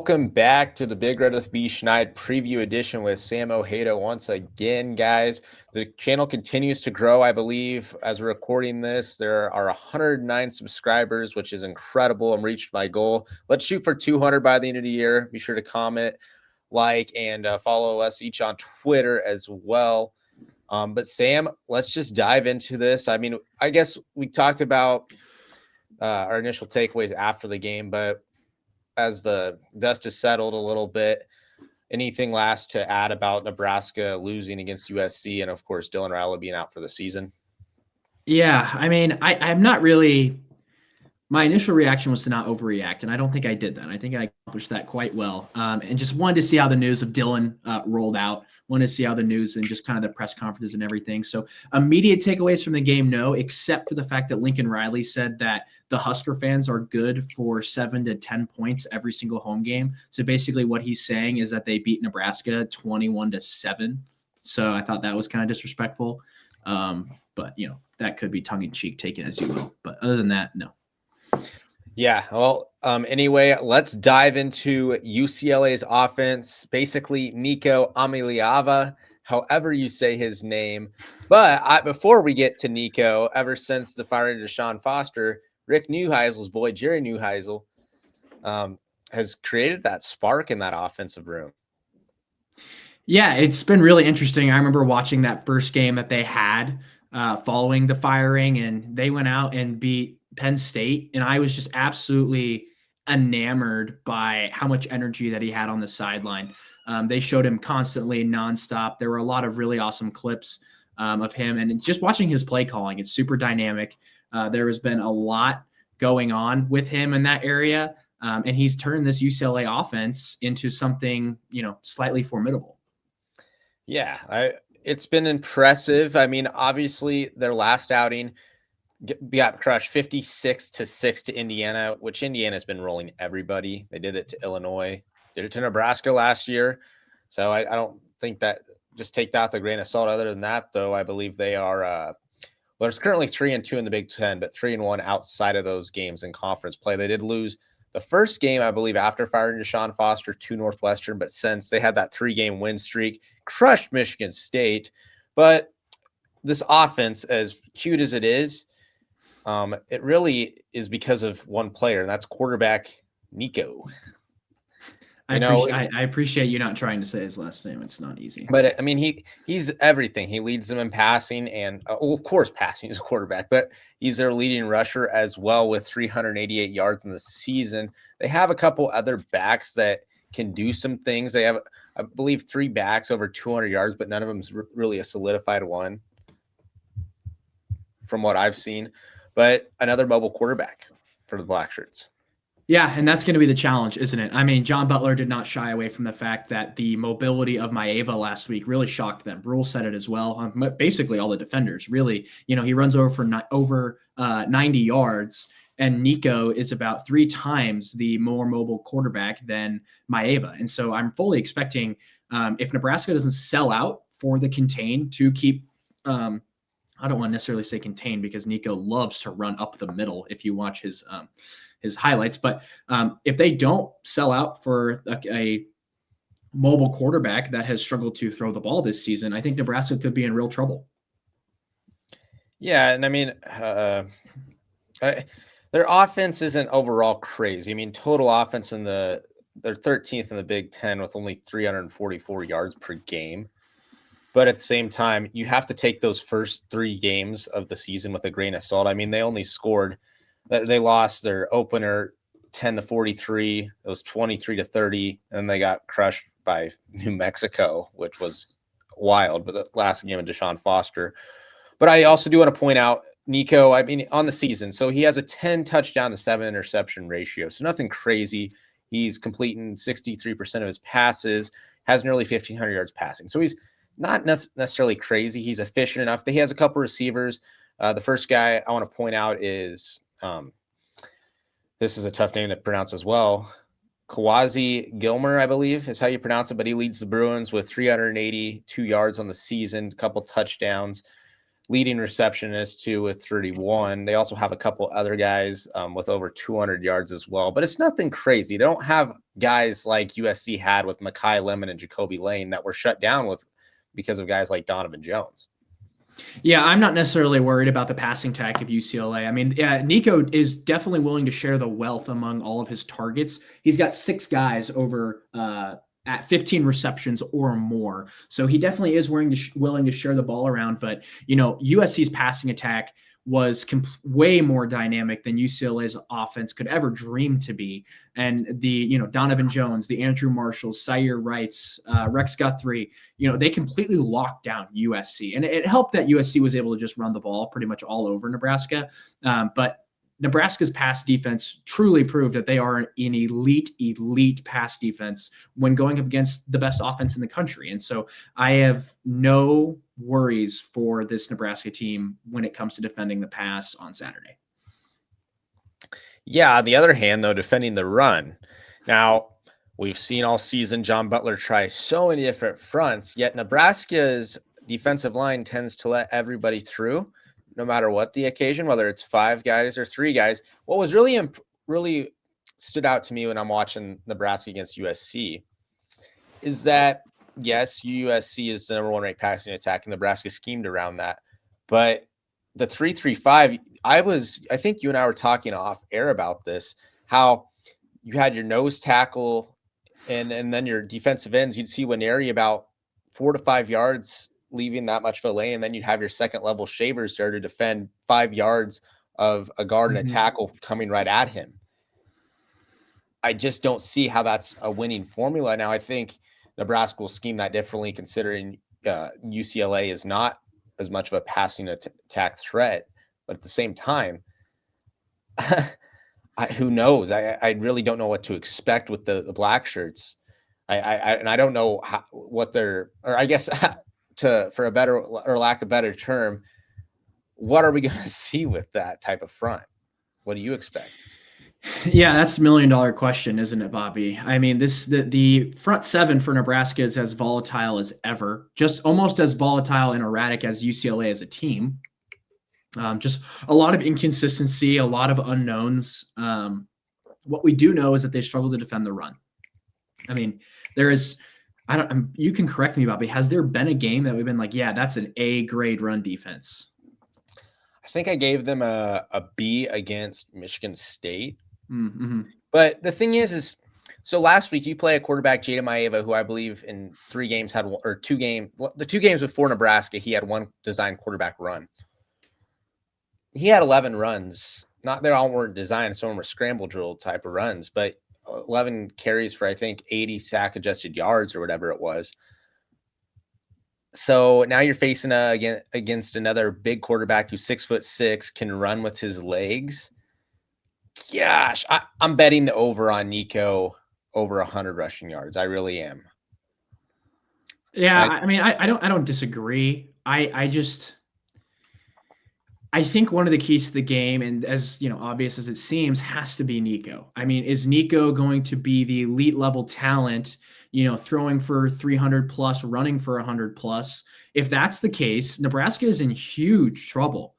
Welcome back to the Big Red with B. Schneid preview edition with Sam Ojeda once again, guys. The channel continues to grow, I believe. As we're recording this, there are 109 subscribers, which is incredible. I'm reached my goal. Let's shoot for 200 by the end of the year. Be sure to comment, like, and follow us each on Twitter as well. But Sam, let's just dive into this. I mean, I guess we talked about our initial takeaways after the game, but as the dust has settled a little bit, anything last to add about Nebraska losing against USC and, of course, Dylan Riley being out for the season? Yeah, I mean, I'm not really – my initial reaction was to not overreact, and I don't think I did that. I think I accomplished that quite well, and just wanted to see how the news of Dylan rolled out, wanted to see how the news and just kind of the press conferences and everything. So immediate takeaways from the game, no, except for the fact that Lincoln Riley said that the Husker fans are good for 7 to 10 points every single home game. So basically what he's saying is that they beat Nebraska 21-7. So I thought that was kind of disrespectful. But, you know, that could be tongue-in-cheek, taken as you will. But other than that, no. Yeah, well, anyway, let's dive into UCLA's offense. Basically, Nico Iamaleava, however you say his name. But before we get to Nico, ever since the firing of Deshaun Foster, Rick Neuheisel's boy, Jerry Neuheisel, has created that spark in that offensive room. Yeah, it's been really interesting. I remember watching that first game that they had following the firing, and they went out and beat Penn State, and I was just absolutely enamored by how much energy that he had on the sideline. They showed him constantly, nonstop. There were a lot of really awesome clips of him, and just watching his play calling, it's super dynamic. There has been a lot going on with him in that area, and he's turned this UCLA offense into something, you know, slightly formidable. Yeah, it's been impressive. I mean, obviously, their last outing got crushed 56-6 to Indiana, which Indiana's been rolling everybody. They did it to Illinois, did it to Nebraska last year. So I don't think that, just take that with a grain of salt. Other than that, though, I believe they are well, there's currently 3-2 in the Big Ten, but 3-1 outside of those games in conference play. They did lose the first game, I believe, after firing Deshaun Foster to Northwestern, but since they had that 3-game win streak, crushed Michigan State. But this offense, as cute as it is, it really is because of one player, and that's quarterback Nico. I appreciate you not trying to say his last name. It's not easy. But I mean, he's everything. He leads them in passing, and well, of course, passing is a quarterback, but he's their leading rusher as well with 388 yards in the season. They have a couple other backs that can do some things. They have, I believe, 3 backs over 200 yards, but none of them is really a solidified one from what I've seen. But another mobile quarterback for the Blackshirts. Yeah, and that's going to be the challenge, isn't it? I mean, John Butler did not shy away from the fact that the mobility of Iamaleava last week really shocked them. Rule said it as well. Basically, all the defenders really, you know, he runs over for over 90 yards, and Nico is about 3 times the more mobile quarterback than Iamaleava. And so I'm fully expecting, if Nebraska doesn't sell out for the contain to keep I don't want to necessarily say contain, because Nico loves to run up the middle if you watch his highlights. But if they don't sell out for a mobile quarterback that has struggled to throw the ball this season, I think Nebraska could be in real trouble. Yeah, and I mean, their offense isn't overall crazy. I mean, total offense they're 13th in the Big Ten with only 344 yards per game. But at the same time, you have to take those first 3 games of the season with a grain of salt. I mean, they only scored – they lost their opener 10-43. It was 23-30, and they got crushed by New Mexico, which was wild. But the last game of Deshaun Foster. But I also do want to point out Nico, I mean, on the season. So he has a 10 touchdown to 7 interception ratio. So nothing crazy. He's completing 63% of his passes, has nearly 1,500 yards passing. So he's not necessarily crazy. He's efficient enough. He has a couple receivers. The first guy I want to point out is this is a tough name to pronounce as well. Kawazi Gilmer, I believe, is how you pronounce it, but he leads the Bruins with 382 yards on the season, a couple touchdowns. leading receptionist too with 31. They also have a couple other guys with over 200 yards as well, but it's nothing crazy. They don't have guys like USC had with Mekhi Lemon and Jacoby Lane that were shut down with because of guys like Donovan Jones. Yeah, I'm not necessarily worried about the passing attack of UCLA. I mean, Nico is definitely willing to share the wealth among all of his targets. He's got 6 guys over at 15 receptions or more. So he definitely is willing to share the ball around. But, USC's passing attack was way more dynamic than UCLA's offense could ever dream to be. And the, Donovan Jones, the Andrew Marshalls, Sire Wrights, Rex Guthrie, they completely locked down USC. And it helped that USC was able to just run the ball pretty much all over Nebraska. But Nebraska's pass defense truly proved that they are an elite pass defense when going up against the best offense in the country. And so I have no worries for this Nebraska team when it comes to defending the pass on Saturday. Yeah, on the other hand, though, defending the run. Now, we've seen all season John Butler try so many different fronts, yet Nebraska's defensive line tends to let everybody through, no matter what the occasion, whether it's 5 guys or 3 guys. What was really stood out to me when I'm watching Nebraska against USC is that, yes, USC is the number 1 ranked passing attack, and Nebraska schemed around that. But the 3-3-5, I think you and I were talking off air about this, how you had your nose tackle and then your defensive ends. You'd see Winery about 4 to 5 yards leaving that much of a lane, and then you'd have your second level shavers there to defend 5 yards of a guard and a tackle coming right at him. I just don't see how that's a winning formula. Now, I think Nebraska will scheme that differently, considering UCLA is not as much of a passing attack threat, but at the same time, who knows? I really don't know what to expect with the black shirts. I don't know what they're, or I guess for a better or lack of better term, what are we going to see with that type of front? What do you expect? Yeah, that's the $1 million question, isn't it, Bobby? I mean, the front 7 for Nebraska is as volatile as ever, just almost as volatile and erratic as UCLA as a team. Just a lot of inconsistency, a lot of unknowns. What we do know is that they struggle to defend the run. I mean, you can correct me, Bobby. Has there been a game that we've been like, yeah, that's an A grade run defense? I think I gave them a B against Michigan State. Mm-hmm. But the thing is so last week you play a quarterback, Iamaleava, who I believe in 3 games had one, or 2 games. The 2 games before Nebraska, he had 1 designed quarterback run. He had 11 runs. Not they all weren't designed, some of them were scramble drill type of runs, but 11 carries for I think 80 sack adjusted yards or whatever it was. So now you're facing against another big quarterback who's 6'6", can run with his legs. Gosh, I'm betting the over on Nico over 100 rushing yards. I really am. Yeah, I mean, I don't disagree. I think one of the keys to the game, and as obvious as it seems, has to be Nico. I mean, is Nico going to be the elite level talent, throwing for 300 plus, running for 100 plus? If that's the case, Nebraska is in huge trouble.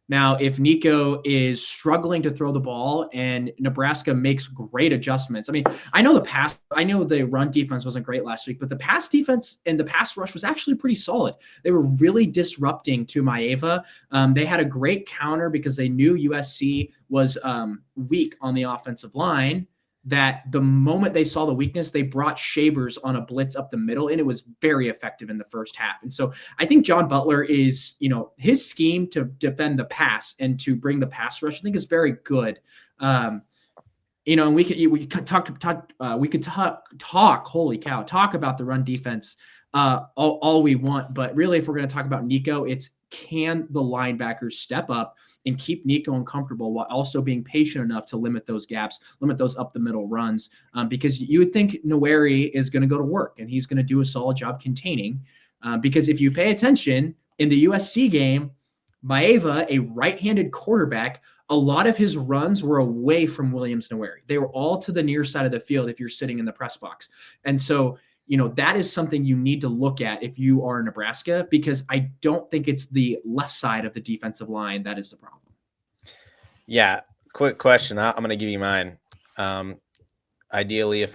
Now, if Nico is struggling to throw the ball and Nebraska makes great adjustments, I mean, I know the run defense wasn't great last week, but the pass defense and the pass rush was actually pretty solid. They were really disrupting to Iamaleava. They had a great counter because they knew USC was weak on the offensive line, that the moment they saw the weakness, they brought Shavers on a blitz up the middle, and it was very effective in the first half. And so I think John Butler is, his scheme to defend the pass and to bring the pass rush, I think is very good. And we could talk, holy cow, talk about the run defense all we want. But really, if we're going to talk about Nico, it's can the linebackers step up and keep Nico uncomfortable while also being patient enough to limit those gaps, limit those up the middle runs, because you would think Neuheisel is going to go to work and he's going to do a solid job containing. Because if you pay attention in the USC game, Maeva, a right-handed quarterback, a lot of his runs were away from Williams Neuheisel. They were all to the near side of the field if you're sitting in the press box. And so, that is something you need to look at if you are Nebraska, because I don't think it's the left side of the defensive line that is the problem. Yeah. Quick question. I'm going to give you mine. Ideally, if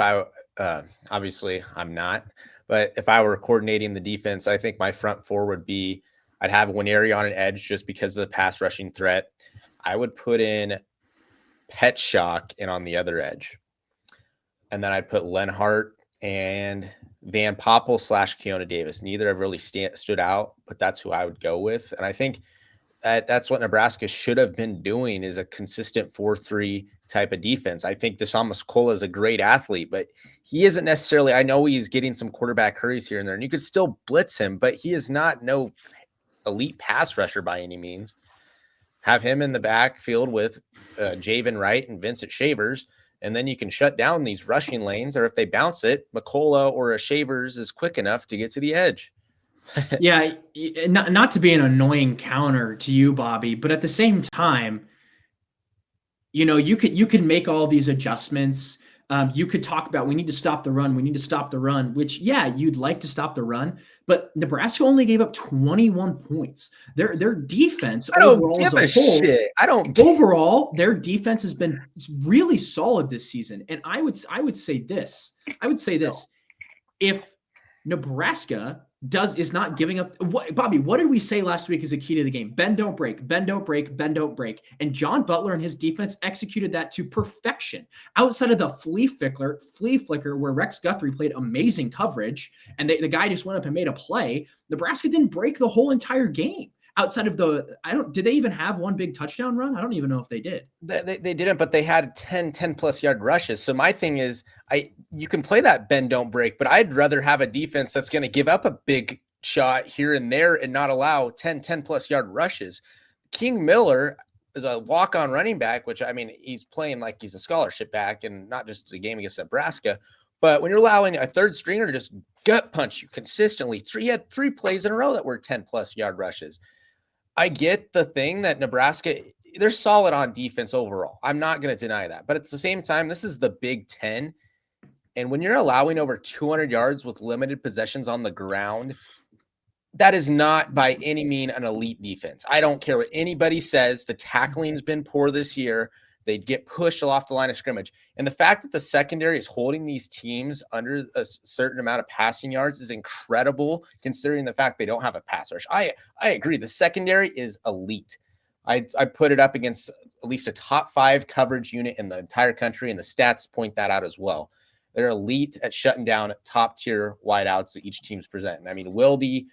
obviously I'm not, but if I were coordinating the defense, I think my front four would be, I'd have Nwaneri on an edge just because of the pass rushing threat. I would put in Petschok in on the other edge. And then I'd put Lenhart and Van Poppel / Keona Davis. Neither have really stood out, but that's who I would go with. And I think that's what Nebraska should have been doing, is a consistent 4-3 type of defense. I think Deshaun Foster is a great athlete, but he isn't necessarily, I know he's getting some quarterback hurries here and there, and you could still blitz him, but he is not no elite pass rusher by any means. Have him in the backfield with Javen Wright and Vincent Shavers, and then you can shut down these rushing lanes, or if they bounce it, McCullough or a Shavers is quick enough to get to the edge. Yeah, not to be an annoying counter to you, Bobby, but at the same time, you could make all these adjustments. You could talk about, we need to stop the run. We need to stop the run, which, yeah, you'd like to stop the run, but Nebraska only gave up 21 points. Their defense overall as a whole, shit. Overall, their defense has been really solid this season. And I would say this. If Nebraska is not giving up. Bobby, what did we say last week is a key to the game? Bend, don't break, bend, don't break, bend, don't break. And John Butler and his defense executed that to perfection. Outside of the flea flicker where Rex Guthrie played amazing coverage and the guy just went up and made a play, Nebraska didn't break the whole entire game. Outside of did they even have one big touchdown run? I don't even know if they did. They didn't, but they had 10 plus yard rushes. So my thing is, you can play that bend, don't break, but I'd rather have a defense that's going to give up a big shot here and there and not allow 10 plus yard rushes. King Miller is a walk-on running back, which, I mean, he's playing like he's a scholarship back and not just a game against Nebraska. But when you're allowing a third stringer to just gut punch you consistently, he had 3 plays in a row that were 10 plus yard rushes. I get the thing that Nebraska, they're solid on defense overall. I'm not going to deny that. But at the same time, this is the Big Ten. And when you're allowing over 200 yards with limited possessions on the ground, that is not by any mean an elite defense. I don't care what anybody says. The tackling's been poor this year. They get pushed off the line of scrimmage. And the fact that the secondary is holding these teams under a certain amount of passing yards is incredible, considering the fact they don't have a pass rush. I agree. The secondary is elite. I put it up against at least a top 5 coverage unit in the entire country, and the stats point that out as well. They're elite at shutting down top-tier wideouts that each team's presenting. I mean, Wilde,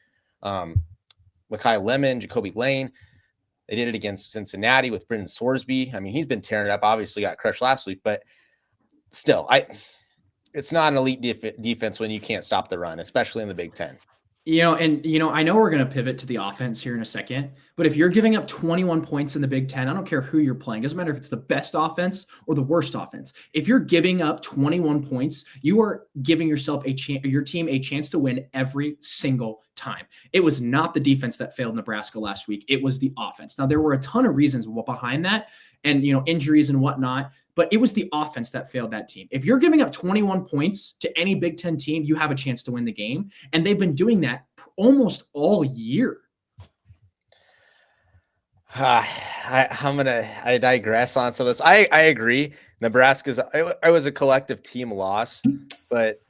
Mekhi Lemon, Jacoby Lane, they did it against Cincinnati with Brendan Sorsby. I mean, he's been tearing it up. Obviously got crushed last week, but still, it's not an elite defense when you can't stop the run, especially in the Big Ten. I know we're going to pivot to the offense here in a second, but if you're giving up 21 points in the Big Ten, I don't care who you're playing. It doesn't matter if it's the best offense or the worst offense. If you're giving up 21 points, you are giving yourself your team a chance to win every single time. It was not the defense that failed Nebraska last week. It was the offense. Now, there were a ton of reasons behind that and, injuries and whatnot, but it was the offense that failed that team. If you're giving up 21 points to any Big Ten team, you have a chance to win the game. And they've been doing that almost all year. I digress on some of this. I agree. Nebraska's, it was a collective team loss, but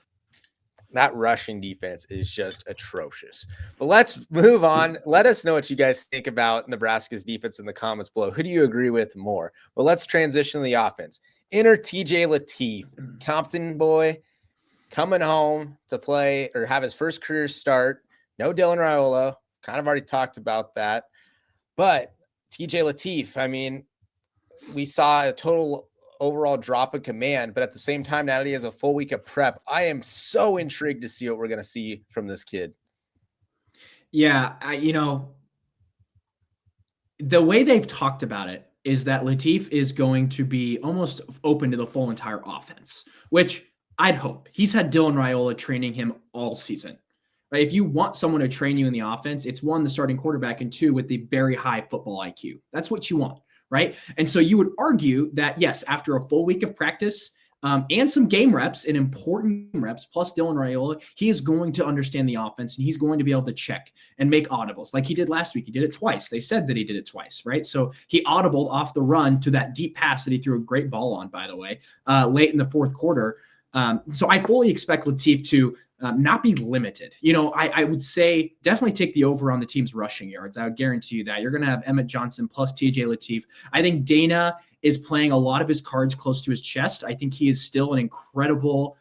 that rushing defense is just atrocious. But let's move on. Let us know what you guys think about Nebraska's defense in the comments below. Who do you agree with more? Well, let's transition to the offense. Enter TJ Lateef, Compton boy, coming home to play or have his first career start. No Dylan Raiola. Kind of already talked about that. But TJ Lateef, I mean, we saw a total overall drop of command, but at the same time, now that he has a full week of prep, I am so intrigued to see what we're going to see from this kid. Yeah, the way they've talked about it is that Lateef is going to be almost open to the full entire offense, which I'd hope. He's had Dylan Raiola training him all season. Right? If you want someone to train you in the offense, it's 1, the starting quarterback, and 2, with the very high football IQ. That's what you want. Right. And so you would argue that, yes, after a full week of practice, and some game reps and important reps, plus Dylan Raiola, he is going to understand the offense and he's going to be able to check and make audibles like he did last week. He did it twice. They said that he did it twice, right? So he audibled off the run to that deep pass that he threw a great ball on, by the way, late in the fourth quarter. So I fully expect Lateef to not be limited. I would say definitely take the over on the team's rushing yards. I would guarantee you that. You're going to have Emmett Johnson plus TJ Lateef. I think Dana is playing a lot of his cards close to his chest. I think he is still an incredible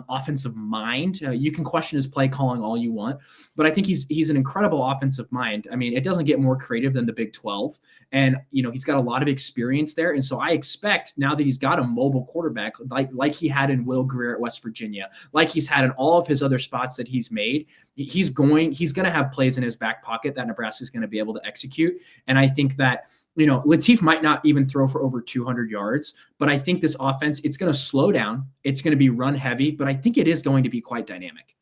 offensive mind. You can question his play calling all you want, but I think he's an incredible offensive mind. I mean, it doesn't get more creative than the Big 12. And, he's got a lot of experience there. And so I expect now that he's got a mobile quarterback, like he had in Will Greer at West Virginia, like he's had in all of his other spots that he's made, he's going to have plays in his back pocket that Nebraska is going to be able to execute. And I think that, Lateef might not even throw for over 200 yards, but I think this offense, it's going to slow down. It's going to be run heavy, but I think it is going to be quite dynamic.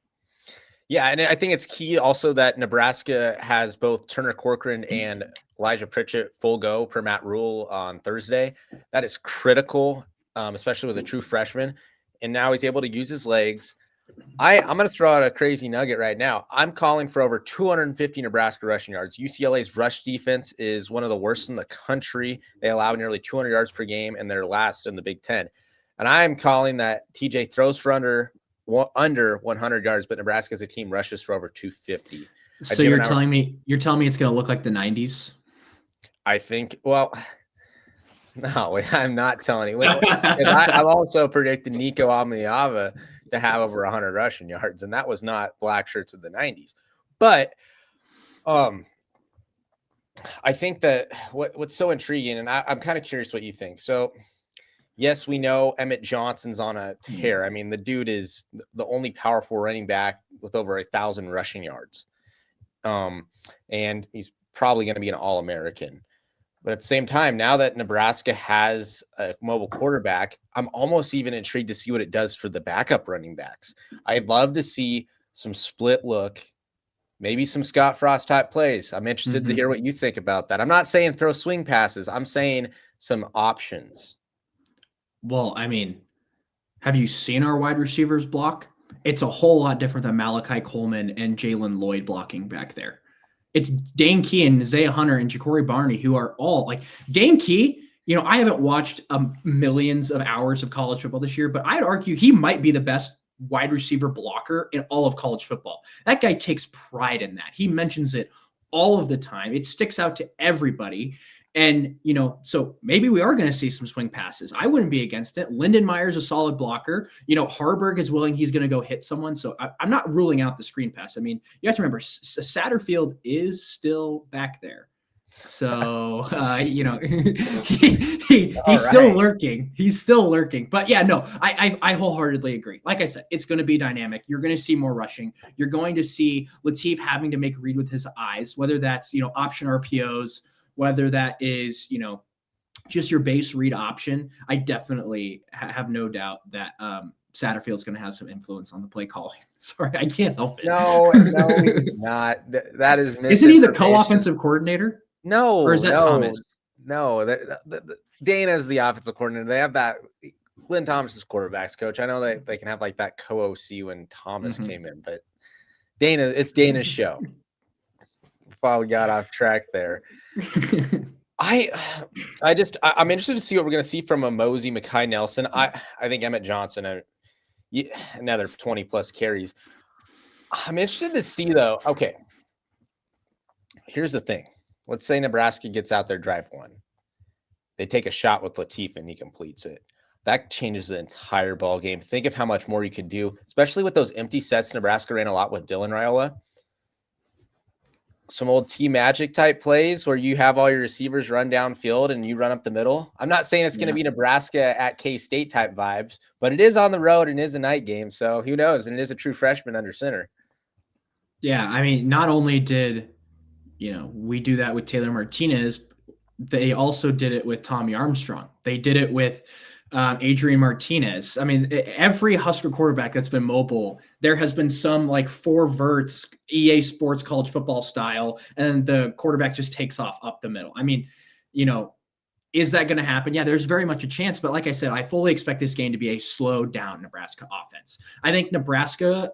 Yeah, and I think it's key also that Nebraska has both Turner Corcoran and Elijah Pritchett full go per Matt Rule on Thursday. That is critical, especially with a true freshman. And now he's able to use his legs. I'm going to throw out a crazy nugget right now. I'm calling for over 250 Nebraska rushing yards. UCLA's rush defense is one of the worst in the country. They allow nearly 200 yards per game, and they're last in the Big Ten. And I'm calling that TJ throws for under 100 yards, but Nebraska as a team rushes for over 250. So you're telling me it's going to look like the 90s? I think, well, no, I'm not telling you. I've also predicted Nico Iamaleava to have over 100 rushing yards, and that was not black shirts of the 90s. But I think that what's so intriguing, and I'm kind of curious what you think. So, yes, we know Emmett Johnson's on a tear. I mean, the dude is the only powerful running back with over 1,000 rushing yards. And he's probably going to be an All-American. But at the same time, now that Nebraska has a mobile quarterback, I'm almost even intrigued to see what it does for the backup running backs. I'd love to see some split look, maybe some Scott Frost type plays. I'm interested to hear what you think about that. I'm not saying throw swing passes. I'm saying some options. Well, I mean, have you seen our wide receivers block? It's a whole lot different than Malachi Coleman and Jalen Lloyd blocking back there. It's Dane Key and Isaiah Hunter and Ja'Cory Barney, who are all like Dane Key. I haven't watched millions of hours of college football this year, but I'd argue he might be the best wide receiver blocker in all of college football. That guy takes pride in that. He mentions it all of the time. It sticks out to everybody. And, so maybe we are going to see some swing passes. I wouldn't be against it. Lyndon Meyer's a solid blocker. Harburg is willing. He's going to go hit someone. So I'm not ruling out the screen pass. I mean, you have to remember Satterfield is still back there. So, he's still lurking. He's still lurking. But yeah, no, I wholeheartedly agree. Like I said, it's going to be dynamic. You're going to see more rushing. You're going to see Lateef having to make a read with his eyes, whether that's, option RPOs, whether that is, just your base read option. I definitely have no doubt that Satterfield's going to have some influence on the play calling. Sorry, I can't help it. No, he's not. That is misinformation. Isn't he the co-offensive coordinator? No. Or is that Thomas? No, Dana's the offensive coordinator. They have that. Glenn Thomas is quarterback's coach. I know they can have like that co-OC when Thomas came in, but it's Dana's show. Wow, we got off track there. I'm interested to see what we're going to see from a Mosey, Mekhi Nelson. I think Emmett Johnson, another 20 plus carries. I'm interested to see though. Okay, here's the thing. Let's say Nebraska gets out there drive one. They take a shot with Lateef and he completes it. That changes the entire ball game. Think of how much more you could do, especially with those empty sets. Nebraska ran a lot with Dylan Raiola. Some old T-Magic type plays where you have all your receivers run downfield and you run up the middle. I'm not saying it's going to be Nebraska at K-State type vibes, but it is on the road and is a night game. So who knows? And it is a true freshman under center. Yeah, I mean, not only did, we do that with Taylor Martinez, they also did it with Tommy Armstrong. They did it with Adrian Martinez. I mean, every Husker quarterback that's been mobile, there has been some like 4 verts, EA Sports college football style, and the quarterback just takes off up the middle. I mean, Is that going to happen? Yeah, there's very much a chance. But like I said, I fully expect this game to be a slowed down Nebraska offense. I think Nebraska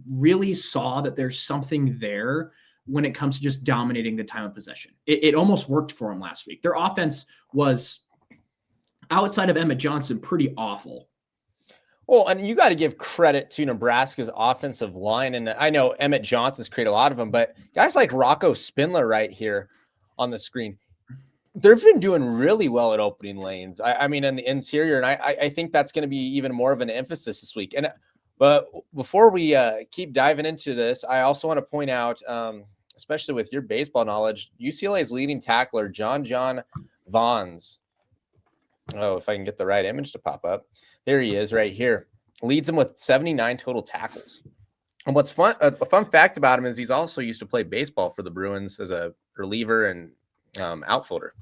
really saw that there's something there when it comes to just dominating the time of possession. It almost worked for them last week. Their offense was, outside of Emmett Johnson, pretty awful. Well, and you got to give credit to Nebraska's offensive line. And I know Emmett Johnson's created a lot of them, but guys like Rocco Spindler right here on the screen, they've been doing really well at opening lanes. I mean, in the interior, and I think that's going to be even more of an emphasis this week. But before we keep diving into this, I also want to point out, especially with your baseball knowledge, UCLA's leading tackler, John Vons. Oh, if I can get the right image to pop up. There he is right here. Leads him with 79 total tackles. And what's fun, a fun fact about him is he's also used to play baseball for the Bruins as a reliever and outfielder.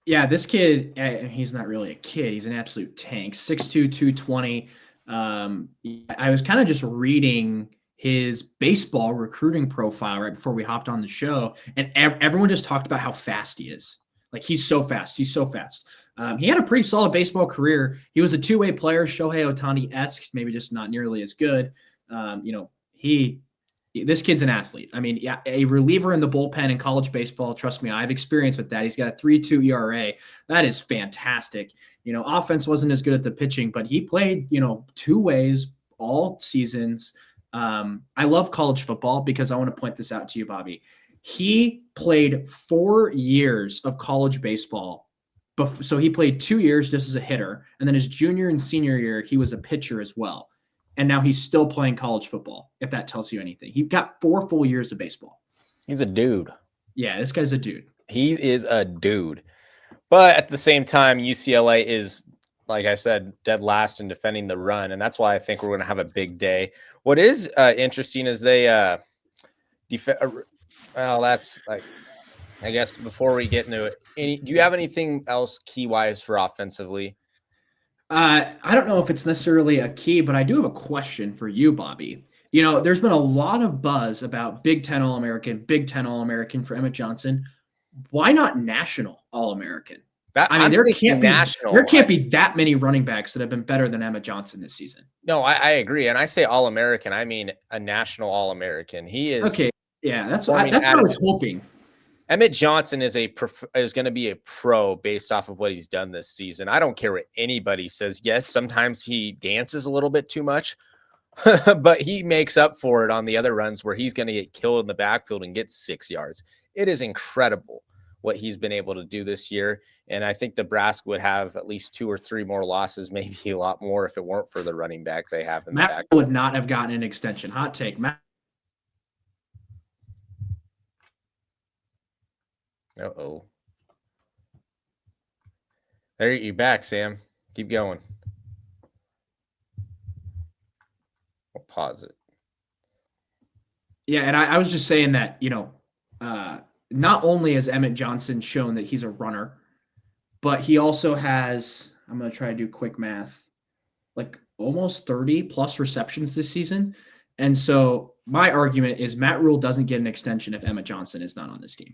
Yeah, this kid, he's not really a kid. He's an absolute tank. 6'2", 220. I was kind of just reading his baseball recruiting profile right before we hopped on the show, and everyone just talked about how fast he is. Like, he's so fast. He's so fast. He had a pretty solid baseball career. He was a two-way player, Shohei Ohtani-esque, maybe just not nearly as good. This kid's an athlete. I mean, yeah, a reliever in the bullpen in college baseball. Trust me, I have experience with that. He's got a 3.2 ERA. That is fantastic. Offense wasn't as good at the pitching, but he played, two ways all seasons. I love college football because I want to point this out to you, Bobby. He played 4 years of college baseball. So he played 2 years just as a hitter. And then his junior and senior year, he was a pitcher as well. And now he's still playing college football, if that tells you anything. He got 4 full years of baseball. He's a dude. Yeah, this guy's a dude. He is a dude. But at the same time, UCLA is, like I said, dead last in defending the run. And that's why I think we're going to have a big day. What is interesting is they well, that's like, I guess before we get into it, do you have anything else key-wise for offensively? I don't know if it's necessarily a key, but I do have a question for you, Bobby. There's been a lot of buzz about Big Ten All-American for Emmett Johnson. Why not national All-American? There can't be that many running backs that have been better than Emmett Johnson this season. No, I agree. And I say All-American, I mean a national All-American. He is. Okay. Yeah, that's what I was hoping. Emmett Johnson is going to be a pro based off of what he's done this season. I don't care what anybody says. Yes, sometimes he dances a little bit too much, but he makes up for it on the other runs where he's going to get killed in the backfield and get 6 yards. It is incredible what he's been able to do this year. And I think Nebraska would have at least 2 or 3 more losses, maybe a lot more if it weren't for the running back they have in the back. Matt would not have gotten an extension. Hot take, Matt. Uh-oh. There, you're back, Sam. Keep going. I'll pause it. Yeah, and I was just saying that, not only has Emmett Johnson shown that he's a runner, but he also has, I'm going to try to do quick math, like almost 30 plus receptions this season. And so my argument is Matt Rule doesn't get an extension if Emmett Johnson is not on this team.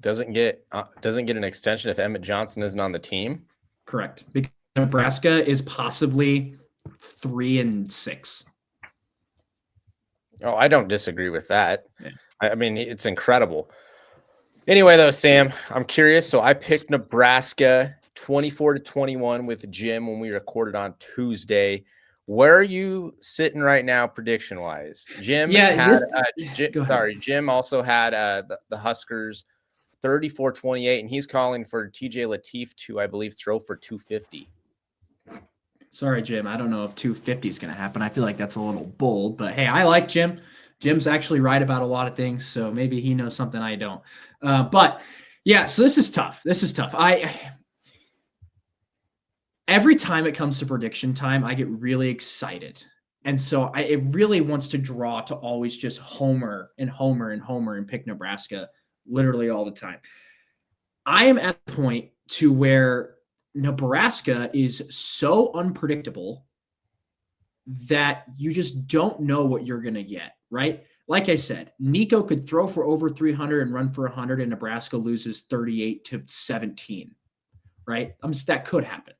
Doesn't get an extension if Emmett Johnson isn't on the team? Correct. Because Nebraska is possibly 3-6. Oh, I don't disagree with that. Yeah. I mean, it's incredible. Anyway, though, Sam, I'm curious. So I picked Nebraska 24-21 with Jim when we recorded on Tuesday. Where are you sitting right now, prediction-wise? Jim also had the Huskers 34-28, and he's calling for TJ Lateef to, I believe, throw for 250. Sorry, Jim. I don't know if 250 is going to happen. I feel like that's a little bold, but hey, I like Jim. Jim's actually right about a lot of things, so maybe he knows something I don't. But yeah, so this is tough. Every time it comes to prediction time, I get really excited. And so it really wants to draw to always just homer and pick Nebraska literally all the time. I am at the point to where Nebraska is so unpredictable that you just don't know what you're going to get, right? like I said, Nico could throw for over 300 and run for 100, and Nebraska loses 38-17. Right? That could happen.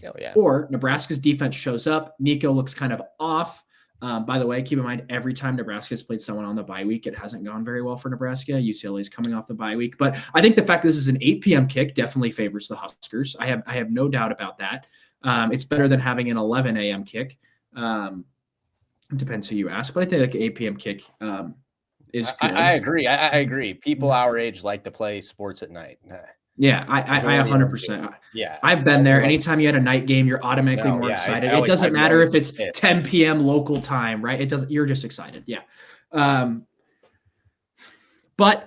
Oh, yeah. Or Nebraska's defense shows up. Nico looks kind of off. By the way, keep in mind, every time Nebraska's played someone on the bye week, it hasn't gone very well for Nebraska. UCLA is coming off the bye week. But I think the fact this is an 8 p.m. kick definitely favors the Huskers. I have no doubt about that. It's better than having an 11 a.m. kick. It depends who you ask. But I think like 8 p.m. kick is good. I agree. I agree. People our age like to play sports at night. Yeah, I 100%. Yeah, I've been there. Anytime you had a night game, you're automatically more excited. It doesn't matter if it's 10 p.m. local time, right? It doesn't. You're just excited. Yeah. But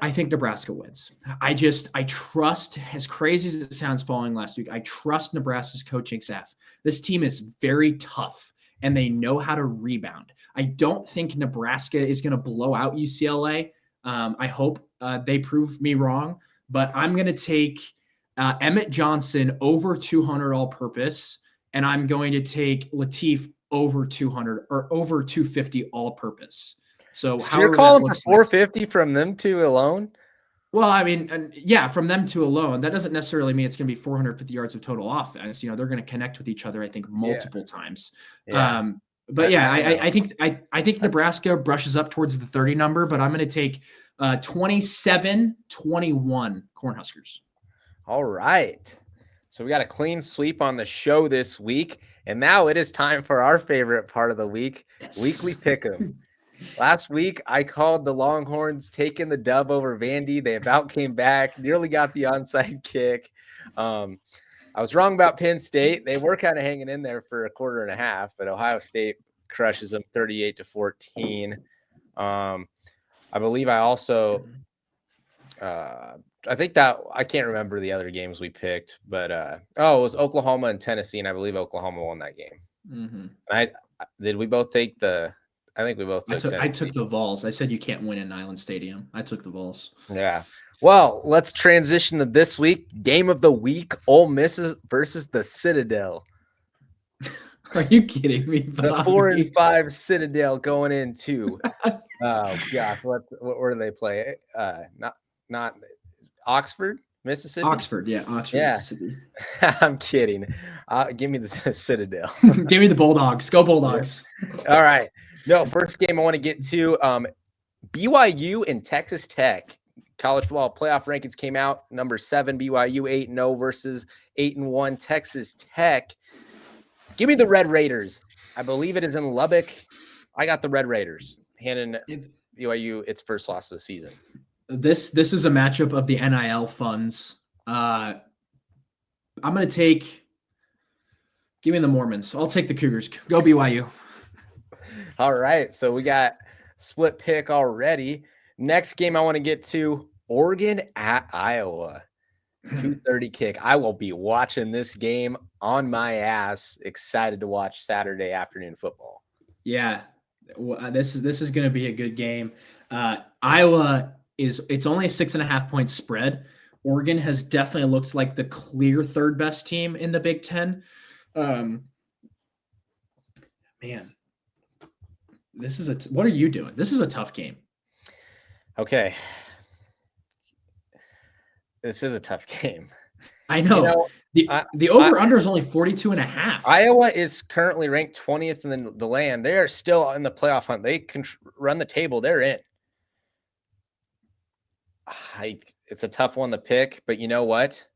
I think Nebraska wins. I trust, as crazy as it sounds following last week, I trust Nebraska's coaching staff. This team is very tough, and they know how to rebound. I don't think Nebraska is going to blow out UCLA. I hope they prove me wrong. But I'm going to take Emmett Johnson over 200 all-purpose, and I'm going to take Lateef over 200 or over 250 all-purpose. So you're calling for 450 from them two alone? Well, I mean, yeah, from them two alone. That doesn't necessarily mean it's going to be 450 yards of total offense. They're going to connect with each other, I think, multiple times. Yeah. But yeah, I think Nebraska brushes up towards the 30 number, but I'm going to take 27-21 Cornhuskers. All right. So we got a clean sweep on the show this week. And now it is time for our favorite part of the week, Weekly Pick'em. Last week, I called the Longhorns taking the dub over Vandy. They about came back, nearly got the onside kick. I was wrong about Penn State. They were kind of hanging in there for a quarter and a half, but Ohio State crushes them 38-14. I believe I also I think that I can't remember the other games we picked, but it was Oklahoma and Tennessee, and I believe Oklahoma won that game. Mm-hmm. Did we both take the? I think we both took. I took the Vols. I said you can't win in Neyland Stadium. I took the Vols. Yeah. Well, let's transition to this week. Game of the week: Ole Miss versus the Citadel. Are you kidding me, Bobby? The 4-5 Citadel going into. Oh gosh, what do they play? Not Oxford, Mississippi. Oxford, Mississippi. I'm kidding. Give me the Citadel. Give me the Bulldogs. Go Bulldogs. All right. No, first game I want to get to BYU and Texas Tech. College football playoff rankings came out. Number 7 BYU 8-0 versus 8-1 Texas Tech. Give me the Red Raiders. I believe it is in Lubbock. I got the Red Raiders handing BYU its first loss of the season. This is a matchup of the NIL funds. I'm going to give me the Mormons. I'll take the Cougars. Go BYU. All right. So we got split pick already. Next game I want to get to, Oregon at Iowa. 2:30 kick. I will be watching this game on my ass. Excited to watch Saturday afternoon football. Yeah. This is going to be a good game. Iowa it's only a 6.5 point spread. Oregon has definitely looked like the clear third best team in the Big Ten. Man, what are you doing? This is a tough game. Okay. This is a tough game. I know. The over-under is only 42.5. Iowa is currently ranked 20th in the land. They are still in the playoff hunt. They can run the table. They're in. It's a tough one to pick, but you know what?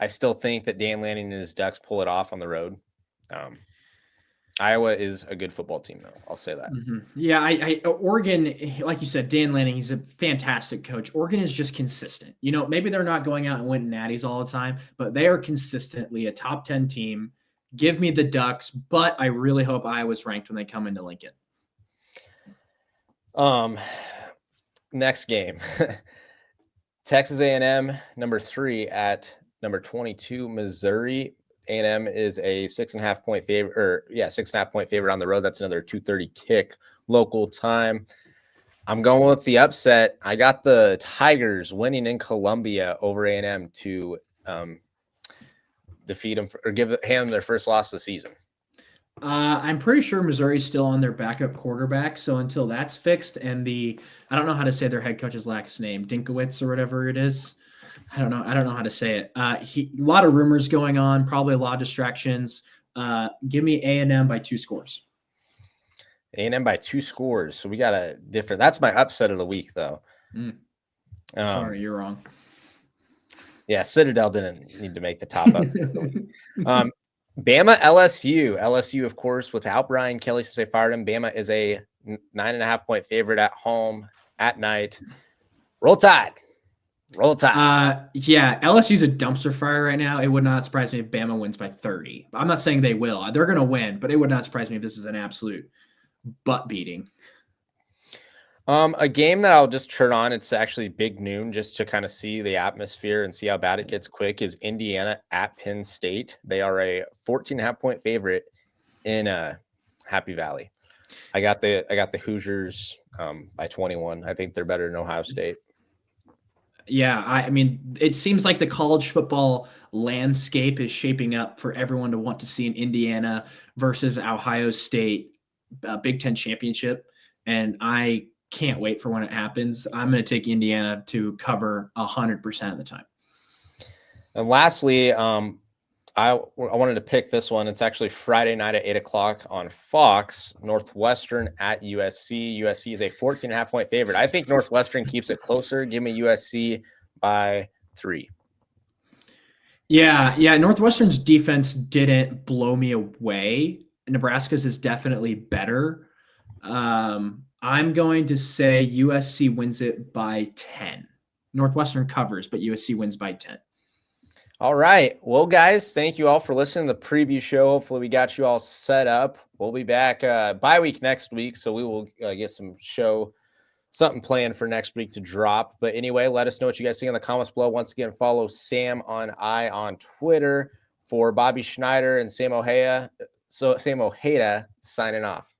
I still think that Dan Lanning and his Ducks pull it off on the road. Iowa is a good football team, though. I'll say that. Mm-hmm. Yeah, Oregon, like you said, Dan Lanning, he's a fantastic coach. Oregon is just consistent. Maybe they're not going out and winning natties all the time, but they are consistently a top 10 team. Give me the Ducks, but I really hope Iowa's ranked when they come into Lincoln. Next game. Texas A&M, number 3 at number 22, Missouri. A&M is a 6.5 point favorite, 6.5 point favorite on the road. That's another 2:30 kick local time. I'm going with the upset. I got the Tigers winning in Columbia over A&M to defeat them or hand them their first loss of the season. I'm pretty sure Missouri's still on their backup quarterback. So until that's fixed, and I don't know how to say their head coach's last name, Dinkowitz or whatever it is. I don't know how to say it. A lot of rumors going on, probably a lot of distractions. Give me A&M by 2 scores. A&M by 2 scores. So we got a different. That's my upset of the week, though. Sorry, you're wrong. Yeah, Citadel didn't need to make the top up. Bama LSU. LSU, of course, without Brian Kelly since they fired him. Bama is a 9.5-point favorite at home at night. Roll Tide. Roll Tide. Yeah, LSU's a dumpster fire right now. It would not surprise me if Bama wins by 30. I'm not saying they will. They're going to win, but it would not surprise me if this is an absolute butt beating. A game that I'll just turn on, it's actually big noon just to kind of see the atmosphere and see how bad it gets quick, is Indiana at Penn State. They are a 14.5-point favorite in Happy Valley. I got the Hoosiers by 21. I think they're better than Ohio State. Yeah, I mean, it seems like the college football landscape is shaping up for everyone to want to see an Indiana versus Ohio State Big Ten championship, and I can't wait for when it happens. I'm going to take Indiana to cover 100% of the time. And lastly, I wanted to pick this one. It's actually Friday night at 8:00 on Fox. Northwestern at USC. USC is a 14.5-point favorite. I think Northwestern keeps it closer. Give me USC by 3. Yeah. Northwestern's defense didn't blow me away. Nebraska's is definitely better. I'm going to say USC wins it by 10. Northwestern covers, but USC wins by 10. All right. Well, guys, thank you all for listening to the preview show. Hopefully we got you all set up. We'll be back bye week next week, so we will get something planned for next week to drop. But anyway, let us know what you guys think in the comments below. Once again, follow Sam on Twitter. For Bobby Schneider and Sam Ojeda. So Sam Ojeda signing off.